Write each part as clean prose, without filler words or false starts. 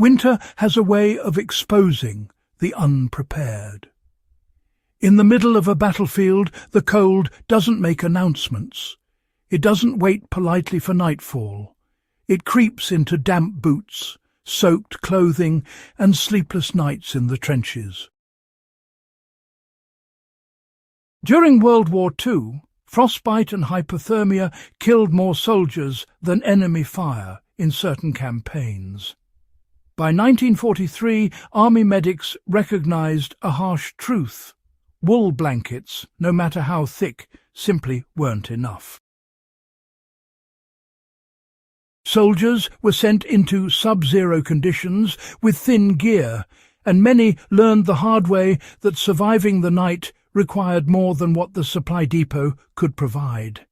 Winter has a way of exposing the unprepared. In the middle of a battlefield, the cold doesn't make announcements. It doesn't wait politely for nightfall. It creeps into damp boots, soaked clothing, and sleepless nights in the trenches. During World War II, frostbite and hypothermia killed more soldiers than enemy fire in certain campaigns. By 1943, army medics recognized a harsh truth. Wool blankets, no matter how thick, simply weren't enough. Soldiers were sent into sub-zero conditions with thin gear, and many learned the hard way that surviving the night required more than what the supply depot could provide.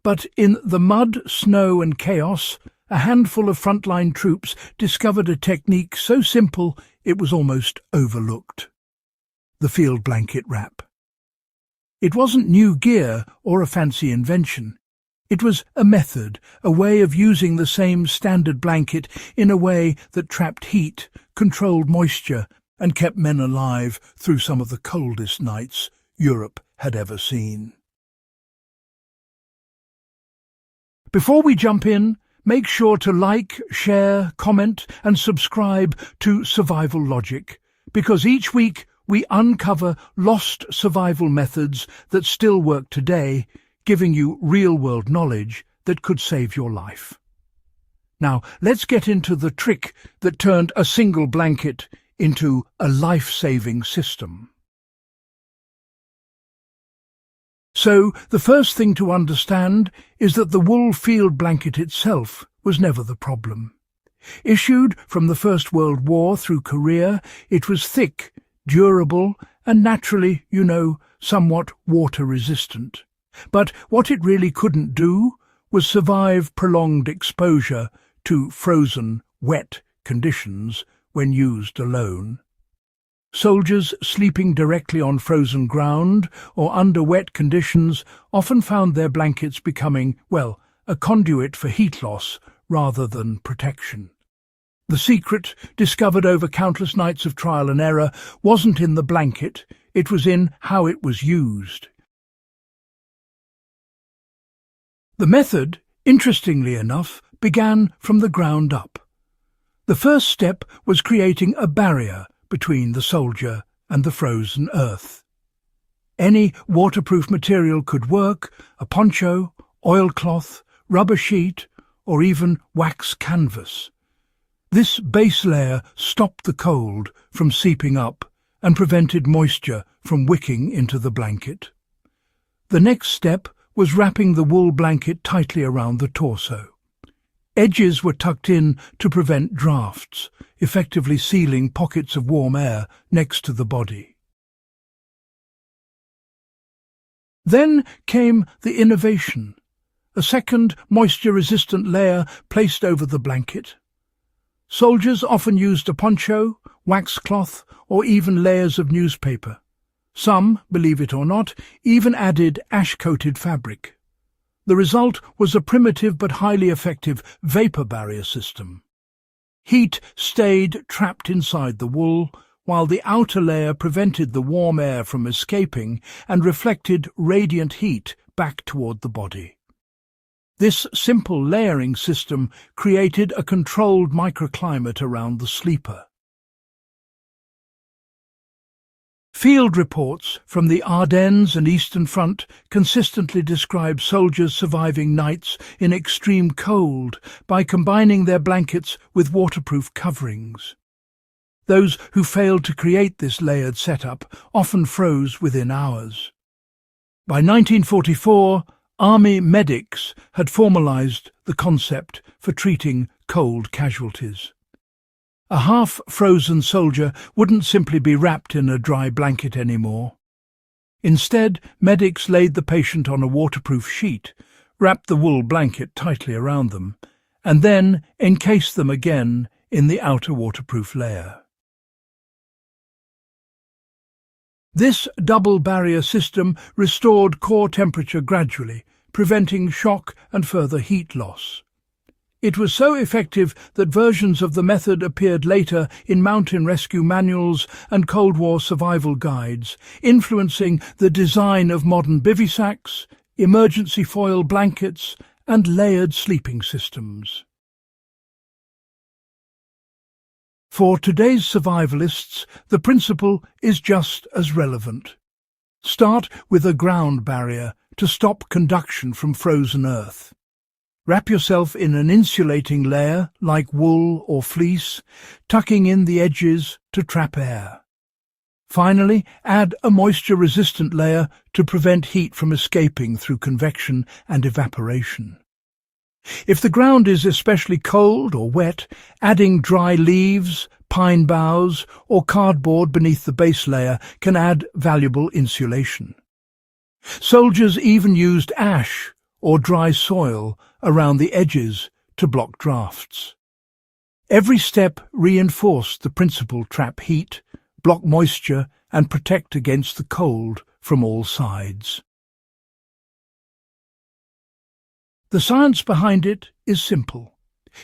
But in the mud, snow and chaos, a handful of frontline troops discovered a technique so simple it was almost overlooked: the field blanket wrap. It wasn't new gear or a fancy invention. It was a method, a way of using the same standard blanket in a way that trapped heat, controlled moisture, and kept men alive through some of the coldest nights Europe had ever seen. Before we jump in, make sure to like, share, comment, and subscribe to Survival Logic, because each week we uncover lost survival methods that still work today, giving you real-world knowledge that could save your life. Now, let's get into the trick that turned a single blanket into a life-saving system. So, the first thing to understand is that the wool field blanket itself was never the problem. Issued from the First World War through Korea, it was thick, durable, and naturally, somewhat water-resistant. But what it really couldn't do was survive prolonged exposure to frozen, wet conditions when used alone. Soldiers sleeping directly on frozen ground or under wet conditions often found their blankets becoming, a conduit for heat loss rather than protection. The secret, discovered over countless nights of trial and error, wasn't in the blanket, it was in how it was used. The method, interestingly enough, began from the ground up. The first step was creating a barrier between the soldier and the frozen earth. Any waterproof material could work: a poncho, oilcloth, rubber sheet, or even wax canvas. This base layer stopped the cold from seeping up and prevented moisture from wicking into the blanket. The next step was wrapping the wool blanket tightly around the torso. Edges were tucked in to prevent drafts, effectively sealing pockets of warm air next to the body. Then came the innovation: a second moisture-resistant layer placed over the blanket. Soldiers often used a poncho, waxcloth, or even layers of newspaper. Some, believe it or not, even added ash-coated fabric. The result was a primitive but highly effective vapor barrier system. Heat stayed trapped inside the wool, while the outer layer prevented the warm air from escaping and reflected radiant heat back toward the body. This simple layering system created a controlled microclimate around the sleeper. Field reports from the Ardennes and Eastern Front consistently describe soldiers surviving nights in extreme cold by combining their blankets with waterproof coverings. Those who failed to create this layered setup often froze within hours. By 1944, army medics had formalized the concept for treating cold casualties. A half-frozen soldier wouldn't simply be wrapped in a dry blanket anymore. Instead, medics laid the patient on a waterproof sheet, wrapped the wool blanket tightly around them, and then encased them again in the outer waterproof layer. This double barrier system restored core temperature gradually, preventing shock and further heat loss. It was so effective that versions of the method appeared later in mountain rescue manuals and Cold War survival guides, influencing the design of modern bivvy sacks, emergency foil blankets, and layered sleeping systems. For today's survivalists, the principle is just as relevant. Start with a ground barrier to stop conduction from frozen earth. Wrap yourself in an insulating layer like wool or fleece, tucking in the edges to trap air. Finally, add a moisture-resistant layer to prevent heat from escaping through convection and evaporation. If the ground is especially cold or wet, adding dry leaves, pine boughs, or cardboard beneath the base layer can add valuable insulation. Soldiers even used ash or dry soil around the edges to block drafts. Every step reinforced the principle: trap heat, block moisture, and protect against the cold from all sides. The science behind it is simple.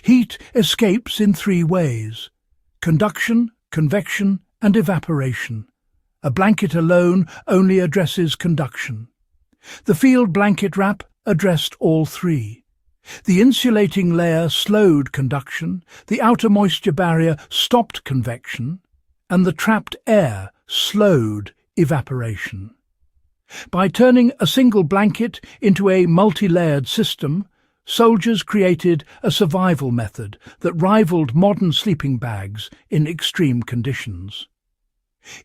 Heat escapes in 3 ways: conduction, convection, and evaporation. A blanket alone only addresses conduction. The field blanket wrap addressed all 3. The insulating layer slowed conduction, the outer moisture barrier stopped convection, and the trapped air slowed evaporation. By turning a single blanket into a multi-layered system, soldiers created a survival method that rivaled modern sleeping bags in extreme conditions.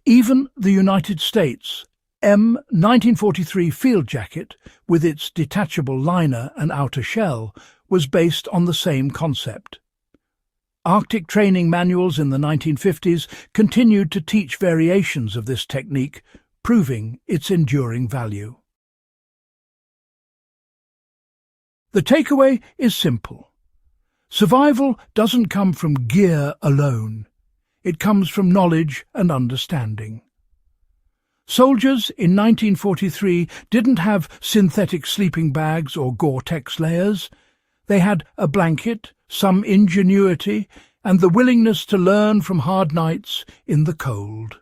Even the United States' M1943 field jacket, with its detachable liner and outer shell, was based on the same concept. Arctic training manuals in the 1950s continued to teach variations of this technique, proving its enduring value. The takeaway is simple. Survival doesn't come from gear alone. It comes from knowledge and understanding. Soldiers in 1943 didn't have synthetic sleeping bags or Gore-Tex layers. They had a blanket, some ingenuity, and the willingness to learn from hard nights in the cold.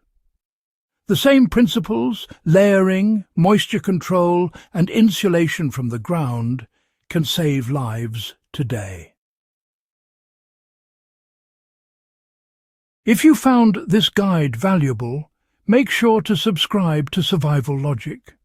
The same principles, layering, moisture control, and insulation from the ground, can save lives today. If you found this guide valuable, make sure to subscribe to Survival Logic.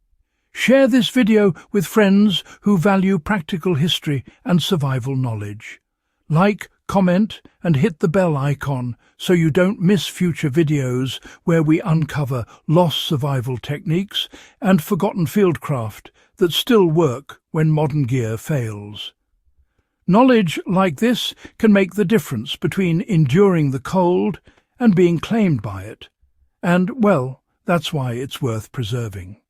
Share this video with friends who value practical history and survival knowledge. Like, comment, and hit the bell icon so you don't miss future videos where we uncover lost survival techniques and forgotten fieldcraft that still work when modern gear fails. Knowledge like this can make the difference between enduring the cold and being claimed by it. And, well, that's why it's worth preserving.